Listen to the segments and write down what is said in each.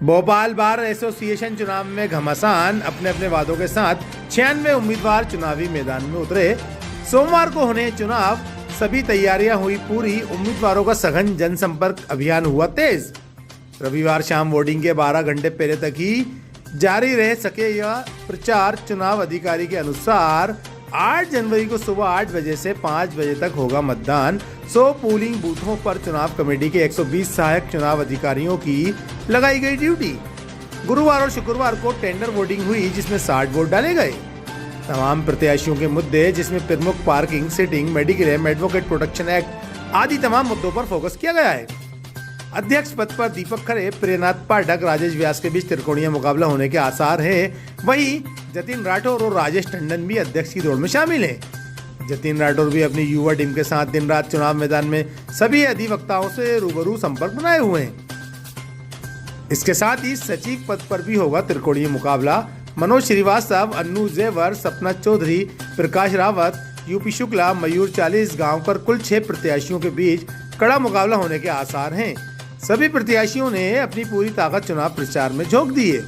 Bhopal bar association चुनाव में घमासान। अपने अपने वादों के साथ 96 उम्मीदवार चुनावी मैदान में उतरे। सोमवार को होने चुनाव, सभी तैयारियां हुई पूरी। उम्मीदवारों का सघन जनसंपर्क अभियान हुआ तेज। रविवार शाम वोटिंग के 12 घंटे पहले तक ही जारी रह सके यह प्रचार। चुनाव अधिकारी के अनुसार 8 जनवरी को सुबह 8 बजे से 5 बजे तक होगा मतदान। 100 पोलिंग बूथों पर चुनाव कमेटी के 120 सहायक चुनाव अधिकारियों की लगाई गई ड्यूटी। गुरुवार और शुक्रवार को टेंडर वोटिंग हुई, जिसमें 60 वोट डाले गए। तमाम प्रत्याशियों के मुद्दे, जिसमें प्रमुख parking, sitting, mediclaim, advocate protection act आदि तमाम मुद्दों पर फोकस किया गया है। अध्यक्ष पद पर दीपक खरे, प्रियनाथ पाठक, राजेश व्यास के बीच त्रिकोणीय मुकाबला होने के आसार हैं। वहीं जतिन राठौर और राजेश टंडन भी अध्यक्ष की दौड़ में शामिल हैं। जतिन राठौर भी अपनी युवा टीम के साथ दिन रात चुनाव मैदान में सभी अधिवक्ताओं से रूबरू संपर्क बनाए हुए हैं। इसके साथ ही सचिव पद पर भी होगा त्रिकोणीय मुकाबला। मनोज श्रीवास्तव, अन्नू जेवर, सपना चौधरी, प्रकाश रावत, यूपी शुक्ला, मयूर 40 गांव पर कुल 6 प्रत्याशियों के बीच कड़ा मुकाबला होने के आसार हैं। सभी प्रत्याशियों ने अपनी पूरी ताकत चुनाव प्रचार में झोंक दी है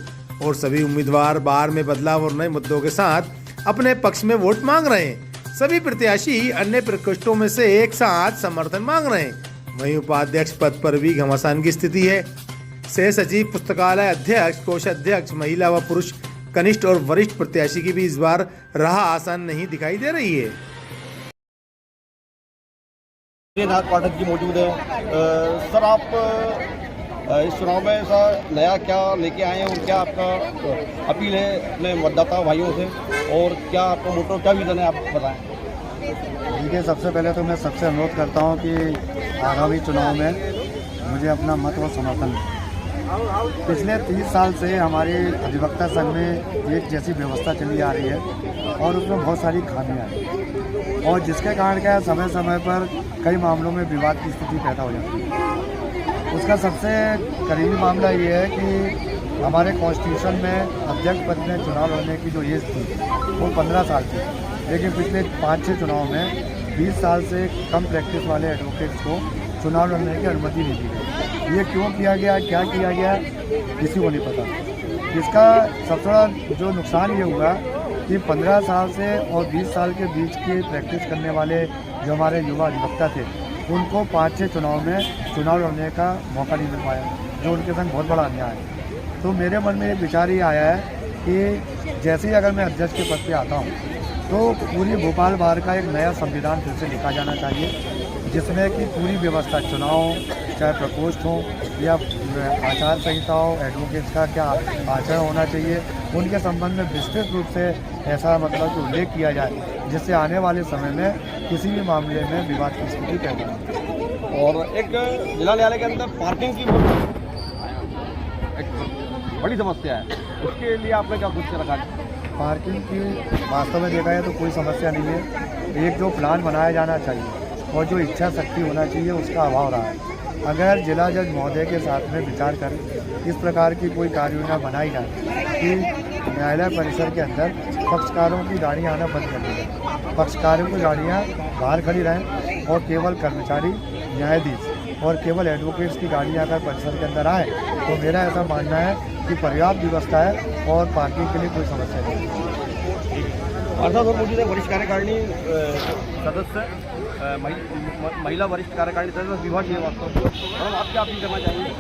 और सभी उम्मीदवार बार में बदलाव और नए मुद्दों के साथ अपने पक्ष में वोट मांग रहे हैं। सभी प्रत्याशी अन्य प्रकोष्ठों में से एक साथ समर्थन मांग रहे हैं। वहीं उपाध्यक्ष पद पर भी घमासान की स्थिति है। सह सचिव, पुस्तकालय अध्यक्ष, कोषाध्यक्ष, महिला व पुरुष कनिष्ठ और वरिष्ठ प्रत्याशी की भी इस बार राह आसान नहीं दिखाई दे रही है। प्रियनाथ पाठक जी मौजूद है। सर, आप इस चुनाव में ऐसा नया क्या लेके आए हैं और क्या आपका अपील है अपने मतदाता भाइयों से, और क्या आपका मोटो, क्या विजन है, आप बताएं। देखिए, सबसे पहले तो मैं सबसे अनुरोध करता हूं कि आगामी चुनाव में मुझे अपना मत व समर्थन दें। पिछले 30 साल से हमारे अधिवक्ता संघ में एक जैसी व्यवस्था चली आ रही है और उसमें बहुत सारी खामियां हैं, और जिसके कारण क्या है, समय समय पर कई मामलों में विवाद की स्थिति पैदा हो जाती है। उसका सबसे करीबी मामला ये है कि हमारे कॉन्स्टिट्यूशन में अध्यक्ष पद में चुनाव लड़ने की जो एज थी वो 15 साल थी, लेकिन पिछले 5-6 चुनाव में 20 साल से कम प्रैक्टिस वाले एडवोकेट्स को चुनाव लड़ने की अनुमति नहीं दी गई। ये क्यों किया गया, क्या किया गया, किसी को नहीं पता। इसका सबसे बड़ा जो नुकसान ये हुआ कि 15 साल से और 20 साल के बीच के प्रैक्टिस करने वाले जो हमारे युवा अधिवक्ता थे, उनको 5-6 चुनाव में चुनाव लड़ने का मौका नहीं मिल पाया, जो उनके संग बहुत बड़ा अन्याय है। तो मेरे मन में एक विचार ये आया है कि जैसे ही अगर मैं अध्यक्ष के पद पे आता हूँ तो पूरी भोपाल बार का एक नया संविधान फिर से लिखा जाना चाहिए, जिसमें कि पूरी व्यवस्था, चुनाव चाहे प्रकोष्ठ हो या आचार संहिता हो, एडवोकेट्स का क्या आचरण होना चाहिए, उनके संबंध में विस्तृत रूप से ऐसा मतलब कि उल्लेख किया जाए, जिससे आने वाले समय में किसी भी मामले में विवाद की स्थिति पैदा हो। और एक जिला न्यायालय के अंदर पार्किंग की एक बड़ी समस्या है, उसके लिए आपने क्या कुछ रखा है? पार्किंग की वास्तव में देखा जाए तो कोई समस्या नहीं है। एक जो प्लान बनाया जाना चाहिए और जो इच्छा शक्ति होना चाहिए, उसका अभाव रहा है। अगर जिला जज महोदय के साथ में विचार कर इस प्रकार की कोई कार्य योजना बनाई जाए कि न्यायालय परिसर के अंदर पक्षकारों की गाड़ियाँ आना बंद कर दी जाए, पक्षकारों की गाड़ियाँ बाहर खड़ी रहें और केवल कर्मचारी, न्यायाधीश और केवल एडवोकेट्स की गाड़ियाँ अगर परिसर के अंदर आए, तो मेरा ऐसा मानना है कि पर्याप्त व्यवस्था है और पार्किंग के लिए कोई समस्या नहीं है। अर्थात और मौजूद है वरिष्ठ कार्यकारिणी सदस्य, महिला वरिष्ठ कार्यकारिणी सदस्य विभाग श्रीवास्तव। मैडम, आप क्या अपील करना चाहेंगे?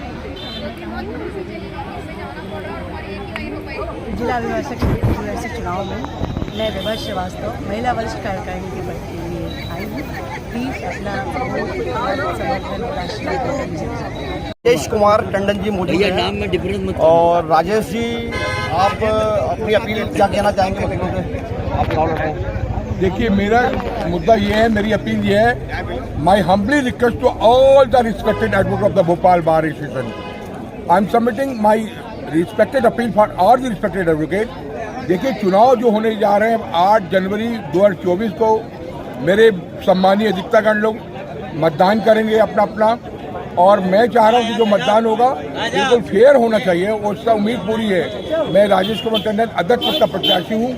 जिला विभाग चुनाव में मैं विभा श्रीवास्तव महिला वरिष्ठ कार्यकारिणी के पद के लिए आई हूँ। प्लीज अपना राजेश कुमार टंडन जी मौजूद हैं। और राजेश जी, आप अपनी अपील क्या कहना चाहेंगे मतों से? आप चुनाव लड़ रहे हैं। देखिए, मेरा मुद्दा ये है, मेरी अपील ये है, my humbly request to all the respected advocate of the Bhopal bar association, I am submitting my respected appeal for all the respected advocate. देखिए, चुनाव जो होने जा रहे हैं 8 जनवरी 2024 को, मेरे सम्मानीय अधिवक्तागण लोग मतदान करेंगे अपना अपना, और मैं चाह रहा हूँ कि जो मतदान होगा बिल्कुल फेयर होना चाहिए, और उसका उम्मीद पूरी है। मैं राजेश कुमार टंडन अध्यक्ष पद का प्रत्याशी हूँ।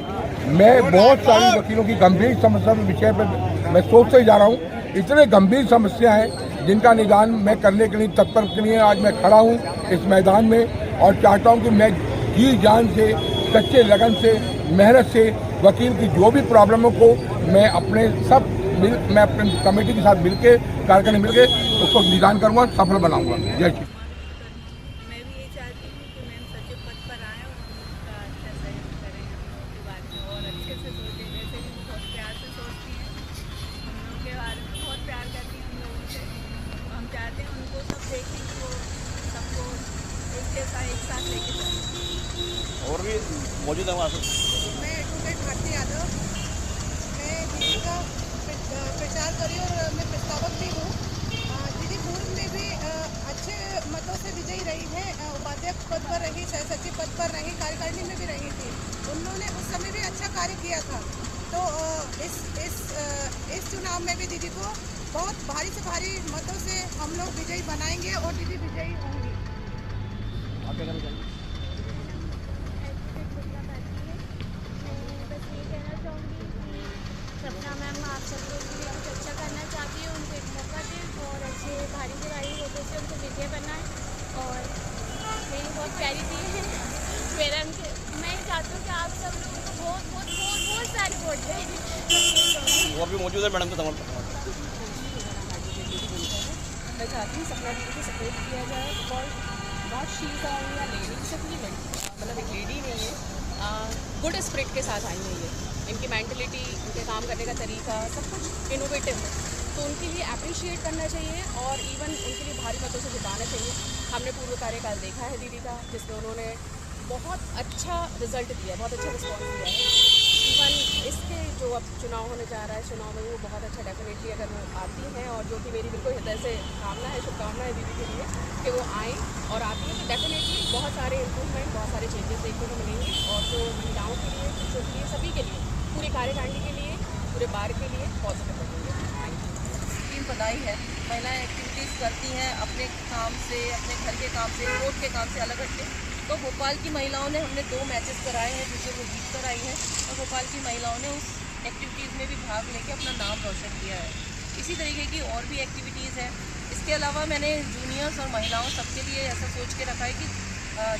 मैं बहुत सारी वकीलों की गंभीर समस्या के विषय पर मैं सोचते ही जा रहा हूँ। इतने गंभीर समस्या हैं जिनका निदान मैं करने के लिए तत्पर के लिए आज मैं खड़ा हूँ इस मैदान में। और चाहता हूँ कि मैं जी जान से, सच्चे लगन से, मेहनत से वकील की जो भी प्रॉब्लमों को मैं अपने कमेटी के साथ मिलके, कार्यकारिणी मिलके उसको निदान करूँगा, सफल बनाऊँगा। जय श्री। मैं भी ये चाहती हूँ कि मैम सचिव पद पर आएँ और उनका अच्छा सहयोग करें हम लोगों के बारे में और अच्छे से सोचें। वैसे भी बहुत प्यार से सोचती हैं, हम लोग के बारे में बहुत प्यार करती हैं हम लोगों से। हम चाहते हैं उनको सब देखें कि वो सबको एक जैसा एक साथ लेके चलें। और भी मौजूद है वहाँ से। मैं एडवोकेट भारती यादव, मैं दीदी का प्रचार करी और मैं प्रस्तावक भी हूँ। दीदी पूर्व में भी अच्छे मतों से विजयी रही है, उपाध्यक्ष पद पर रही, सह सचिव पद पर रही, कार्यकारिणी में भी रही थी। उन्होंने उस समय भी अच्छा कार्य किया था। तो इस चुनाव में भी दीदी को बहुत भारी से भारी मतों से हम लोग विजयी बनाएंगे और दीदी विजयी होंगी। सपना मैम आप सब लोग के लिए कुछ अच्छा करना चाहती है, उनको एक मौका दें और अच्छे भारी से भारी वोटों से उनको विजय बनाएं। और मेरी बहुत प्यारी दी है मेरा, मैं चाहती हूँ कि आप सब लोगों को बहुत बहुत बहुत बहुत सारी वोट दें। और भी मौजूद है मैडम के समर्थन। मैं चाहती हूँ सपना दीदी को सपोर्ट किया जाए बिकॉज नॉट शी इज़ या लेडी से भी मतलब एक लेडी नहीं है, गुड स्पिरिट के साथ आई है ये। इनकी मेंटलिटी, इनके काम करने का तरीका सब कुछ इनोवेटिव है, तो उनके लिए अप्रिशिएट करना चाहिए और इवन उनके लिए भारी मतों से जिताना चाहिए। हमने पूर्व कार्यकाल देखा है दीदी का, जिसमें उन्होंने बहुत अच्छा रिजल्ट दिया, बहुत अच्छा रिस्पॉन्स दिया है। इवन इसके जो अब चुनाव होने जा रहा है, चुनाव में वो बहुत अच्छा डेफिनेटली अगर वो आती हैं, और जो कि मेरी बिल्कुल हृदय से कामना है, शुभकामना है दीदी के लिए कि वो आएँ और आती हैं, तो डेफिनेटली बहुत सारे इम्प्रूवमेंट, बहुत सारे चेंजेस देखने को मिलेंगे। और जो महिलाओं के लिए, पुरुषों के लिए, सभी के लिए, पूरी कार्यकारिणी के लिए, पूरे बार के लिए पॉजिटिव लगेंगे। टीम बधाई है, महिलाएं एक्टिविटीज़ करती हैं अपने काम से, अपने घर के काम से, कोर्ट के काम से अलग हटके। तो भोपाल की महिलाओं ने, हमने 2 मैचेस कराए हैं जिसमें वो जीत कर आई हैं, और भोपाल की महिलाओं ने उस एक्टिविटीज़ में भी भाग लेके अपना नाम रोशन किया है। इसी तरीके की और भी एक्टिविटीज़ हैं। इसके अलावा मैंने जूनियर्स और महिलाओं सबके लिए ऐसा सोच के रखा है कि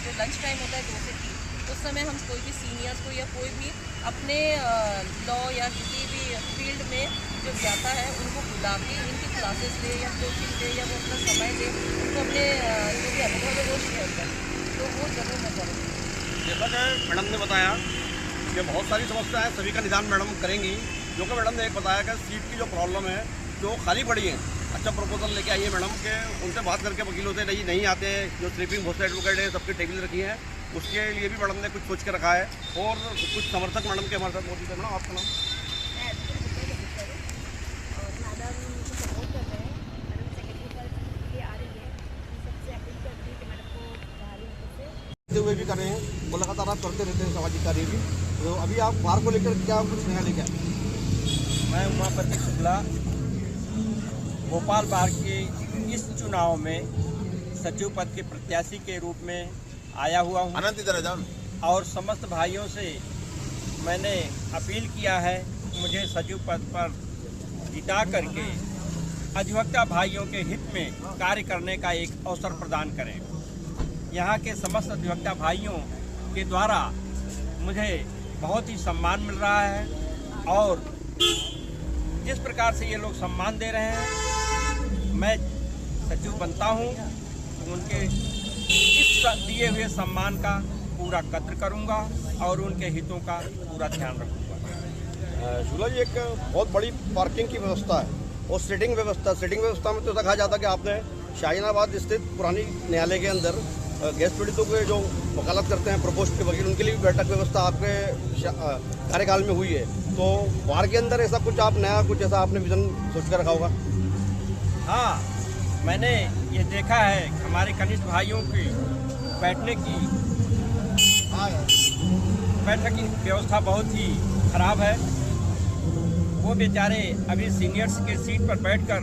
जो लंच टाइम होता है 2 से 3, उस समय हम कोई भी सीनियर्स को या कोई भी अपने लॉ या किसी भी फील्ड में जो जाता है उनको बुला के इनकी क्लासेस ले या कोचिंग ले या वो अपना समय दे, उनको अपने जो भी अनुभव है वो शेयर करें, तो वो जरूर मैं करूँगी। जैसा कि मैडम ने बताया कि बहुत सारी समस्याएं सभी का निदान मैडम करेंगी, जो कि मैडम ने एक बताया कि सीट की जो प्रॉब्लम है जो खाली पड़ी है, अच्छा प्रपोजल लेके आई है मैडम के, उनसे बात करके वकीलों से नहीं आते हैं, जो स्लीपिंग बहुत से एडवोकेट है सबकी टेबल रखी है, उसके लिए भी मैडम ने कुछ सोच के रखा है। और कुछ समर्थक मैडम के हमारे साथ मौजूद है। मैडम आपका नाम? और मैडम मुझे सपोर्ट कर रहे हैं, मैडम सेक्रेटरी पर ये आ रही है, सबसे अपील करती है कि मैडम को भारी मतों से हुए भी कर रहे हैं, वो लगातार आप करते रहते हैं सामाजिक कार्य भी। तो अभी आप बार को लेकर क्या कुछ नया लेके आए? मैं उमापति शुक्ला भोपाल बार के इस चुनाव में सचिव पद के प्रत्याशी के रूप में आया हुआ हूँ, और समस्त भाइयों से मैंने अपील किया है मुझे सचिव पद पर जिता करके अधिवक्ता भाइयों के हित में कार्य करने का एक अवसर प्रदान करें। यहाँ के समस्त अधिवक्ता भाइयों के द्वारा मुझे बहुत ही सम्मान मिल रहा है, और जिस प्रकार से ये लोग सम्मान दे रहे हैं, मैं सचिव बनता हूँ तो उनके इस दिए हुए सम्मान का पूरा कद्र करूँगा और उनके हितों का पूरा ध्यान रखूँगा। शुक्ला जी, एक बहुत बड़ी पार्किंग की व्यवस्था है और सिटिंग व्यवस्था में तो ऐसा कहा जाता है कि आपने शाहीनाबाद स्थित पुरानी न्यायालय के अंदर गैस पीड़ितों के जो वकालत करते हैं प्रपोस्ट के वकील, उनके लिए भी बैठक व्यवस्था आपके कार्यकाल में हुई है। तो बार के अंदर ऐसा कुछ आप नया, कुछ ऐसा आपने विजन सोच कर रखा होगा? हाँ, मैंने ये देखा है हमारे कनिष्ठ भाइयों की बैठने की बैठक की व्यवस्था बहुत ही खराब है। वो बेचारे अभी सीनियर्स के सीट पर बैठकर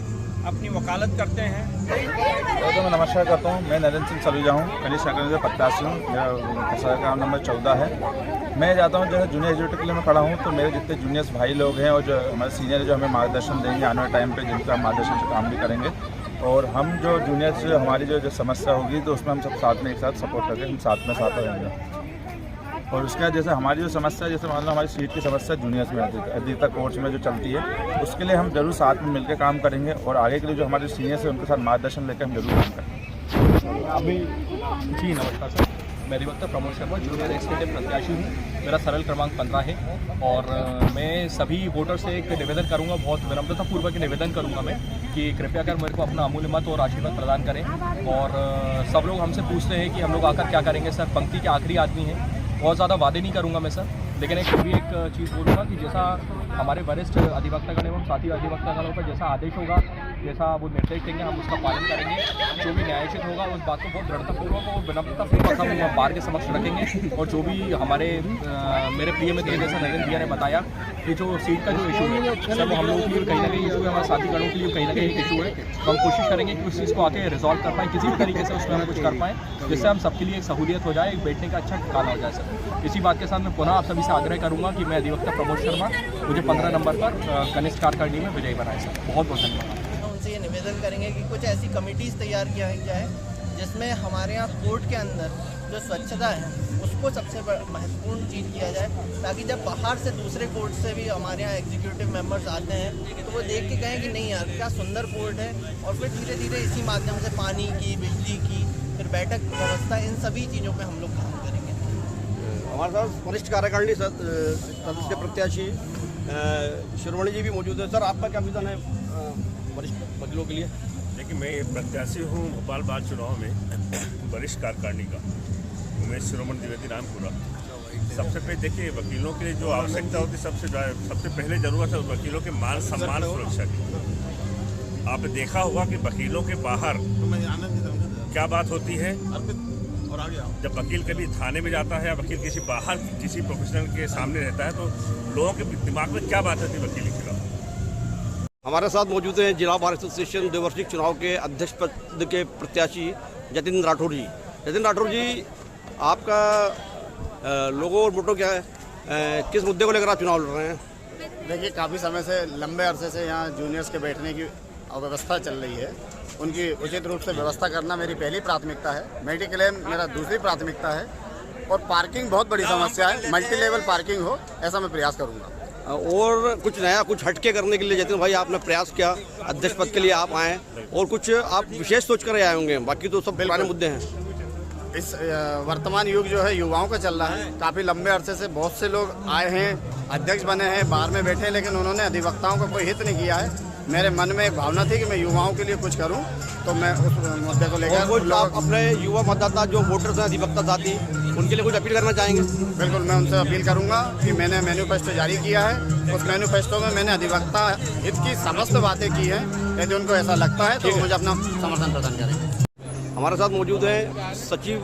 अपनी वकालत करते हैं। तो मैं नमस्कार करता हूँ। मैं नरेंद्र सिंह सलूजा हूँ, कनिष्ठ कार्यकारिणी से प्रत्याशी हूँ। मेरा काम नंबर 14 है। मैं चाहता हूँ जो है जूनियर एजुकेटर के लिए मैं खड़ा हूँ, तो मेरे जितने जूनियर्स भाई लोग हैं और जो हमारे सीनियर जो हमें मार्गदर्शन देंगे आने वाले टाइम पे, जिनका मार्गदर्शन से काम भी करेंगे, और हम जो जूनियर्स हमारी जो समस्या होगी तो उसमें हम सब साथ में एक साथ सपोर्ट करके हम साथ रहेंगे। और उसके बाद जैसे हमारी जो समस्या, जैसे मान लो हमारी सीट की समस्या जूनियर्स में अधिकतर कोर्स में जो चलती है, उसके लिए हम जरूर साथ में मिलकर काम करेंगे और आगे के लिए जो हमारे सीनियर्स हैं उनके साथ मार्गदर्शन लेकर हम जरूर काम करेंगे। अभी जी नमस्कार सर, मैं अधिवक्ता प्रमोद शर्मा जूनियर एग्जीक्यूटिव प्रत्याशी हूँ। मेरा सरल क्रमांक 15 है और मैं सभी वोटर से एक निवेदन करूँगा, बहुत विनम्रतापूर्वक निवेदन करूँगा मैं कि कृपया कर मेरे को अपना अमूल्य मत और आशीर्वाद प्रदान करें। और सब लोग हमसे पूछते हैं कि हम लोग आकर क्या करेंगे सर, पंक्ति के आखिरी आदमी हैं, बहुत ज़्यादा वादे नहीं करूँगा मैं सर, लेकिन एक भी एक चीज़ बोलूँगा कि जैसा हमारे वरिष्ठ अधिवक्तागण एवं साथी अधिवक्तागणों का जैसा आदेश होगा, जैसा वो निर्देश देंगे, हम उसका पालन करेंगे। जो भी न्यायोचित होगा उस बात को बहुत दृढ़तापूर्वक और विनम्रतापूर्वक हम बार के समक्ष रखेंगे। और जो भी हमारे मेरे प्रिय मित्र जैसा नरेंद्र भैया ने बताया कि जो सीट का जो इशू है सर, वो हम लोगों के लिए कहीं ना कहीं इशू है, हमारे साथीगणों के लिए कहीं ना कहीं एक इशू है। तो हम कोशिश करेंगे कि उस चीज़ को आके रिजॉल्व कर पाएँ, किसी भी तरीके से उसमें हम कुछ कर पाएँ जिससे हम सबके लिए एक सहूलियत हो जाए, एक बैठने का अच्छा ठिकाना हो जाए सर। इसी बात के साथ मैं पुनः आप सभी से आग्रह करूँगा कि मैं अधिवक्ता प्रमोद शर्मा मुझे 15 नंबर पर कनिष्ठ कार्यकारिणी में विजयी बनाए सर। बहुत बहुत धन्यवाद। उनसे ये निवेदन करेंगे कि कुछ ऐसी कमिटीज़ तैयार किया जाए जिसमें हमारे यहाँ कोर्ट के अंदर जो स्वच्छता है उसको सबसे महत्वपूर्ण चीज़ किया जाए, ताकि जब बाहर से दूसरे कोर्ट से भी हमारे यहाँ एग्जीक्यूटिव मेंबर्स आते हैं तो वो देख के कहें कि नहीं यार क्या सुंदर कोर्ट है। और फिर धीरे धीरे इसी माध्यम से पानी की, बिजली की, फिर बैठक व्यवस्था, इन सभी चीज़ों पर हम लोग काम करेंगे। हमारे साथ वरिष्ठ कार्यकारिणी सदस्य प्रत्याशी शिरोमणि जी भी मौजूद है। सर, आपका क्या विजन है वरिष्ठ वकीलों के लिए? देखिए, मैं प्रत्याशी हूँ भोपाल बार चुनाव में वरिष्ठ कार्यकारिणी का, उमेश शिरोमणि द्विवेदी रामपुरा। सबसे पहले देखिए, वकीलों के लिए जो आवश्यकता होती है, सबसे पहले जरूरत है वकीलों के मान सम्मान सुरक्षा की। आपने देखा होगा कि वकीलों के बाहर क्या बात होती है। जब वकील कभी थाने में जाता है या वकील किसी बाहर किसी प्रोफेशनल के सामने रहता है तो लोगों के दिमाग में क्या बात होती है वकील के खिलाफ। हमारे साथ मौजूद हैं जिला बार एसोसिएशन द्विवार्षिक चुनाव के अध्यक्ष पद के प्रत्याशी जतिन राठौर जी। जतिन राठौर जी, आपका लोगो और मोटो क्या है, किस मुद्दे को लेकर आप चुनाव लड़ रहे हैं? देखिए, काफ़ी समय से, लंबे अरसे से यहाँ जूनियर्स के बैठने की अव्यवस्था चल रही है। उनकी उचित रूप से व्यवस्था करना मेरी पहली प्राथमिकता है। मेडिक्लेम मेरा दूसरी प्राथमिकता है। और पार्किंग बहुत बड़ी समस्या है, मल्टी लेवल पार्किंग हो, ऐसा मैं प्रयास करूँगा। और कुछ नया, कुछ हटके करने के लिए जतिन भाई आपने प्रयास किया, अध्यक्ष पद के लिए आप आए, और कुछ आप विशेष सोच कर आए होंगे, बाकी तो सब पुराने मुद्दे हैं। इस वर्तमान युग जो है युवाओं का चल रहा है। काफ़ी लंबे अरसे से बहुत से लोग आए हैं, अध्यक्ष बने हैं, बाहर में बैठे हैं, लेकिन उन्होंने अधिवक्ताओं का कोई हित नहीं किया है। मेरे मन में एक भावना थी कि मैं युवाओं के लिए कुछ करूं, तो मैं उस मुद्दे को लेकर अपने युवा मतदाता जो वोटर्स हैं, अधिवक्ता साथी, उनके लिए कुछ अपील करना चाहेंगे? बिल्कुल, मैं उनसे अपील करूंगा कि मैंने मैनिफेस्टो जारी किया है। उस मैनिफेस्टो में मैंने अधिवक्ता हित की समस्त बातें की हैं। यदि उनको ऐसा लगता है तो मुझे अपना समर्थन प्रदान करेंगे। हमारे साथ मौजूद हैं सचिव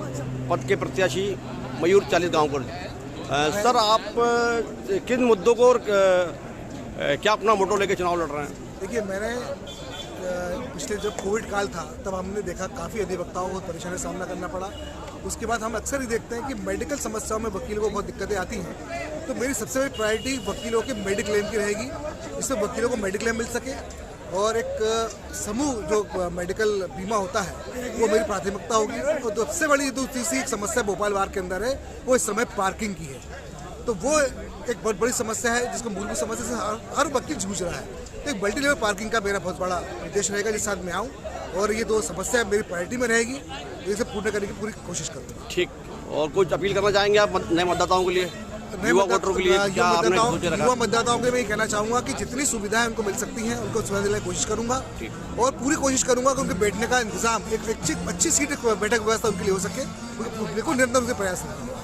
पद के प्रत्याशी मयूर 40 गाँवकर। सर, आप किन मुद्दों को और क्या अपना मोटो लेकर चुनाव लड़ रहे हैं? देखिए, मैंने पिछले जब कोविड काल था तब हमने देखा काफ़ी अधिवक्ताओं को परेशानी का सामना करना पड़ा। उसके बाद हम अक्सर ही देखते हैं कि मेडिकल समस्याओं में वकीलों को बहुत दिक्कतें आती हैं। तो मेरी सबसे बड़ी प्रायोरिटी वकीलों के मेडिक्लेम की रहेगी, जिससे वकीलों को मेडिक्लेम मिल सके। और एक समूह जो मेडिकल बीमा होता है वो मेरी प्राथमिकता होगी। और सबसे बड़ी जो तीसरी समस्या भोपाल बार के अंदर है वो इस समय पार्किंग की है। तो वो एक बहुत बड़ी समस्या है जिसको मूलभूत समस्या से हर वकील जूझ रहा है। तो एक मल्टी लेवल पार्किंग का मेरा बहुत बड़ा उद्देश्य रहेगा जिस साथ मैं आऊँ, और ये दो समस्या मेरी प्रायोरिटी में रहेगी, इसे पूर्ण करने की पूरी कोशिश करूँगा। ठीक, और कुछ अपील करना चाहेंगे आप नए मतदाताओं के लिए, युवा वोटरों के लिए? युवा मतदाताओं के लिए मैं कहना चाहूँगा कि जितनी सुविधाएं उनको मिल सकती हैं उनको सुविधा देने की कोशिश करूँगा, और पूरी कोशिश करूँगा कि उनके बैठने का इंतजाम, एक अच्छी सीट बैठक व्यवस्था उनके लिए हो सके। बिल्कुल निरंतर उनके प्रयास करूँगा।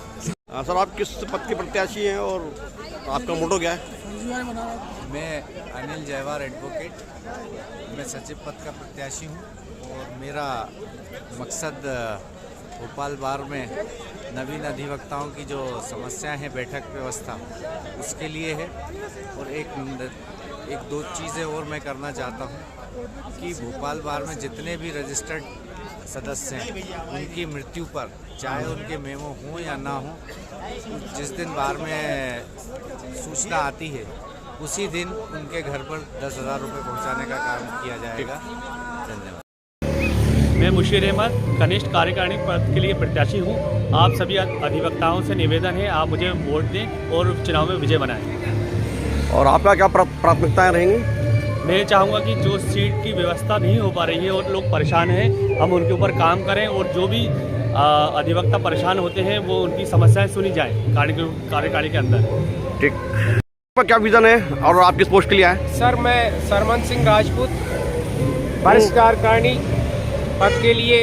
सर, आप किस पद के प्रत्याशी हैं और आपका मोटो क्या है? मैं अनिल जयवार एडवोकेट, मैं सचिव पद का प्रत्याशी हूँ, और मेरा मकसद भोपाल बार में नवीन अधिवक्ताओं की जो समस्याएं हैं बैठक व्यवस्था, उसके लिए है। और एक दो चीज़ें और मैं करना चाहता हूँ कि भोपाल बार में जितने भी रजिस्टर्ड सदस्य हैं उनकी मृत्यु पर, चाहे उनके मेमो हों या ना हों, जिस दिन बार में सूचना आती है उसी दिन उनके घर पर 10,000 रुपये पहुँचाने का काम किया जाएगा। धन्यवाद। मैं मुशीर अहमद कनिष्ठ कार्यकारिणी पद के लिए प्रत्याशी हूँ। आप सभी अधिवक्ताओं से निवेदन है, आप मुझे वोट दें और चुनाव में विजय बनाएं। और आपका क्या प्राथमिकताएं रहेंगी? मैं चाहूँगा कि जो सीट की व्यवस्था नहीं हो पा रही है और लोग परेशान हैं, हम उनके ऊपर काम करें और जो भी अधिवक्ता परेशान होते हैं वो उनकी समस्याएं सुनी जाए कार्यकारिणी के अंदर। ठीक। आपका क्या विजन है और आप किस पोस्ट के लिए आए? सर, मैं सरमन सिंह राजपूत वरिष्ठ कार्यकारिणी पद के लिए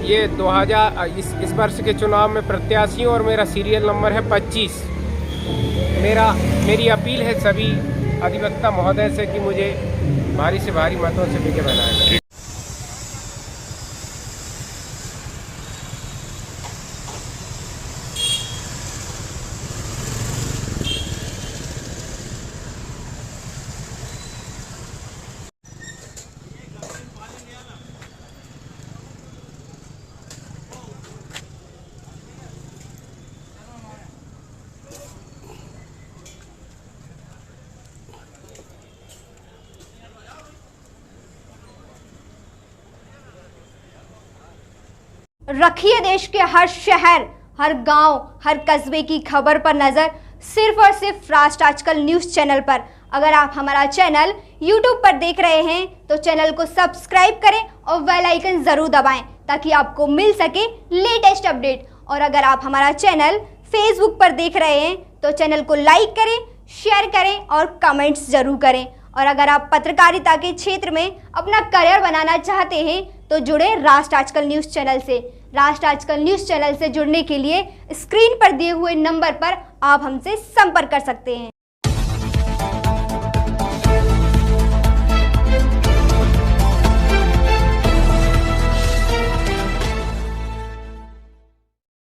ये 2000 इस वर्ष के चुनाव में प्रत्याशी हूँ और मेरा सीरियल नंबर है 25। मेरी अपील है सभी अधिवक्ता महोदय से कि मुझे भारी से भारी मतों से विजय बनाएं। रखिए देश के हर शहर, हर गांव, हर कस्बे की खबर पर नजर सिर्फ और सिर्फ राष्ट्र आजकल न्यूज़ चैनल पर। अगर आप हमारा चैनल YouTube पर देख रहे हैं तो चैनल को सब्सक्राइब करें और बेल आइकन जरूर दबाएं ताकि आपको मिल सके लेटेस्ट अपडेट। और अगर आप हमारा चैनल Facebook पर देख रहे हैं तो चैनल को लाइक करें, शेयर करें और कमेंट्स जरूर करें। और अगर आप पत्रकारिता के क्षेत्र में अपना करियर बनाना चाहते हैं तो जुड़े राष्ट्र आजकल न्यूज़ चैनल से। राष्ट्र आजकल न्यूज़ चैनल से जुड़ने के लिए स्क्रीन पर दिए हुए नंबर पर आप हमसे संपर्क कर सकते हैं।